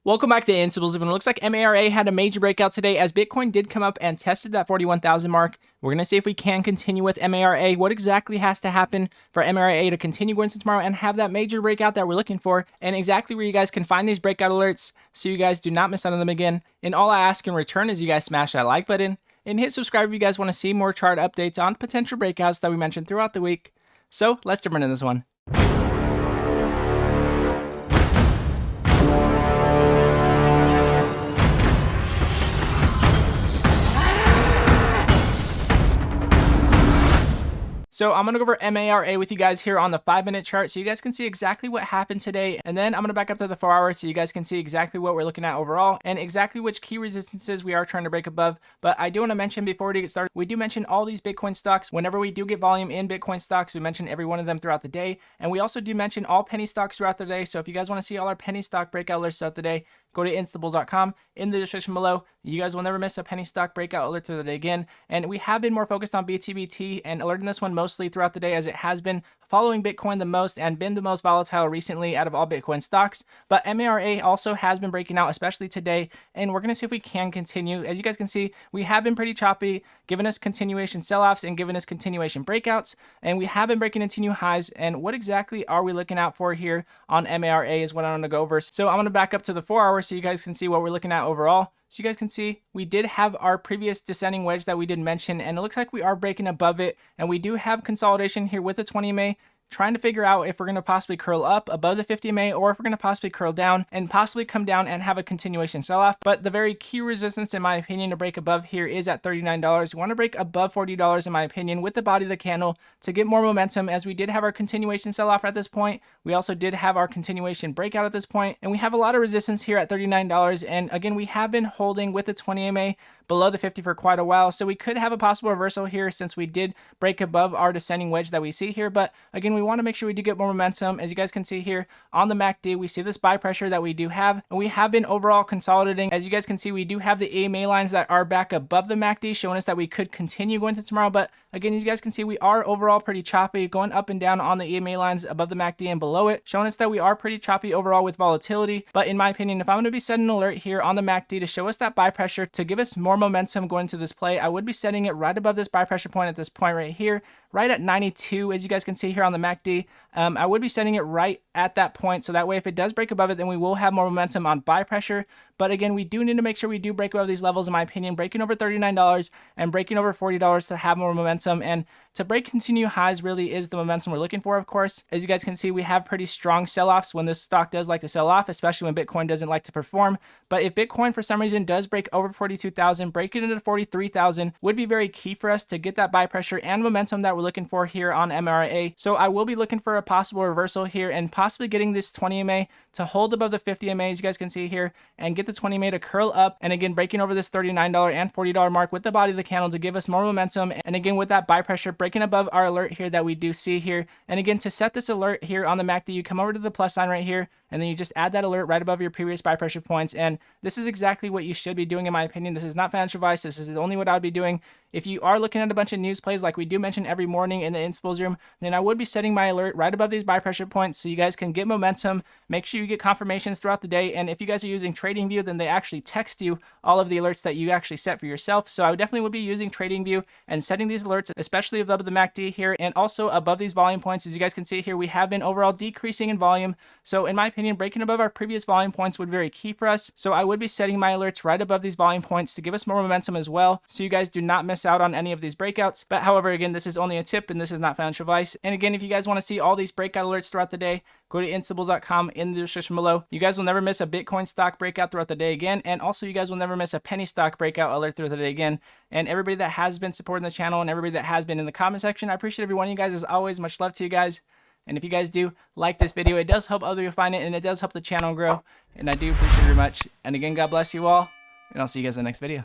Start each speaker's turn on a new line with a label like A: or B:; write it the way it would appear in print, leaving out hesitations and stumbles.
A: Welcome back to Instables. It looks like MARA had a major breakout today as Bitcoin did come up and tested that 41,000 mark. We're going to see if we can continue with MARA, what exactly has to happen for MARA to continue going into tomorrow and have that major breakout that we're looking for, and exactly where you guys can find these breakout alerts so you guys do not miss out on them again. And all I ask in return is you guys smash that like button and hit subscribe if you guys want to see more chart updates on potential breakouts that we mentioned throughout the week. So let's jump into this one. So I'm going to go over MARA with you guys here on the 5-minute chart so you guys can see exactly what happened today. And then I'm going to back up to the 4-hour so you guys can see exactly what we're looking at overall and exactly which key resistances we are trying to break above. But I do want to mention before we get started, we do mention all these Bitcoin stocks. Whenever we do get volume in Bitcoin stocks, we mention every one of them throughout the day. And we also do mention all penny stocks throughout the day. So if you guys want to see all our penny stock breakout alerts throughout the day, go to instables.com in the description below. You guys will never miss a penny stock breakout alert through the day again. And we have been more focused on BTBT and alerting this one mostly throughout the day as it has been following Bitcoin the most and been the most volatile recently out of all Bitcoin stocks. But MARA also has been breaking out, especially today. And we're going to see if we can continue. As you guys can see, we have been pretty choppy, giving us continuation sell-offs and giving us continuation breakouts. And we have been breaking into new highs. And what exactly are we looking out for here on MARA is what I want to go over. So I'm going to back up to the 4-hour so you guys can see what we're looking at overall. So you guys can see we did have our previous descending wedge that we did mention, and it looks like we are breaking above it, and we do have consolidation here with the 20 MA. Trying to figure out if we're going to possibly curl up above the 50 MA or if we're going to possibly curl down and possibly come down and have a continuation sell-off. But the very key resistance, in my opinion, to break above here is at $39. We want to break above $40, in my opinion, with the body of the candle to get more momentum, as we did have our continuation sell-off at this point. We also did have our continuation breakout at this point, and we have a lot of resistance here at $39. And again, we have been holding with the 20 MA below the 50 for quite a while, so we could have a possible reversal here since we did break above our descending wedge that we see here. But again, we want to make sure we do get more momentum. As you guys can see here on the MACD, we see this buy pressure that we do have, and we have been overall consolidating. As you guys can see, we do have the EMA lines that are back above the MACD, showing us that we could continue going to tomorrow. But again, as you guys can see, we are overall pretty choppy, going up and down on the EMA lines above the MACD and below it, showing us that we are pretty choppy overall with volatility. But in my opinion, if I'm going to be setting an alert here on the MACD to show us that buy pressure to give us more momentum going into this play, I would be setting it right above this buy pressure point at this point right here, right at 92. As you guys can see here on the MACD, I would be setting it right at that point, so that way if it does break above it, then we will have more momentum on buy pressure. But again, we do need to make sure we do break above these levels, in my opinion, breaking over $39 and breaking over $40 to have more momentum. And to break continue highs really is the momentum we're looking for, of course. As you guys can see, we have pretty strong sell-offs when this stock does like to sell off, especially when Bitcoin doesn't like to perform. But if Bitcoin for some reason does break over 42,000, breaking into 43,000 would be very key for us to get that buy pressure and momentum that we're looking for here on MARA. So I will be looking for a possible reversal here and possibly getting this 20 MA to hold above the 50 MA, as you guys can see here, and get the 20 MA to curl up, and again breaking over this $39 and $40 mark with the body of the candle to give us more momentum. And again, with that buy pressure breaking above our alert here that we do see here. And again, to set this alert here on the MACD, you come over to the plus sign right here, and then you just add that alert right above your previous buy pressure points. And this is exactly what you should be doing, in my opinion. This is not financial advice. This is only what I would be doing. If you are looking at a bunch of news plays like we do mention every morning in the Instables room, then I would be setting my alert right above these buy pressure points so you guys can get momentum. Make sure you get confirmations throughout the day. And if you guys are using TradingView, then they actually text you all of the alerts that you actually set for yourself. So I definitely would be using TradingView and setting these alerts, especially above the MACD here and also above these volume points. As you guys can see here, we have been overall decreasing in volume. So in my opinion, breaking above our previous volume points would be very key for us. So I would be setting my alerts right above these volume points to give us more momentum as well, so you guys do not miss out on any of these breakouts. But however, again, this is only a tip and this is not financial advice. And again, if you guys want to see all these breakout alerts throughout the day, go to instables.com in the description below. You guys will never miss a Bitcoin stock breakout throughout the day again. And also you guys will never miss a penny stock breakout alert throughout the day again. And everybody that has been supporting the channel and everybody that has been in the comment section, I appreciate every one of you guys. As always, much love to you guys. And if you guys do like this video, it does help other people find it and it does help the channel grow. And I do appreciate it very much. And again, God bless you all. And I'll see you guys in the next video.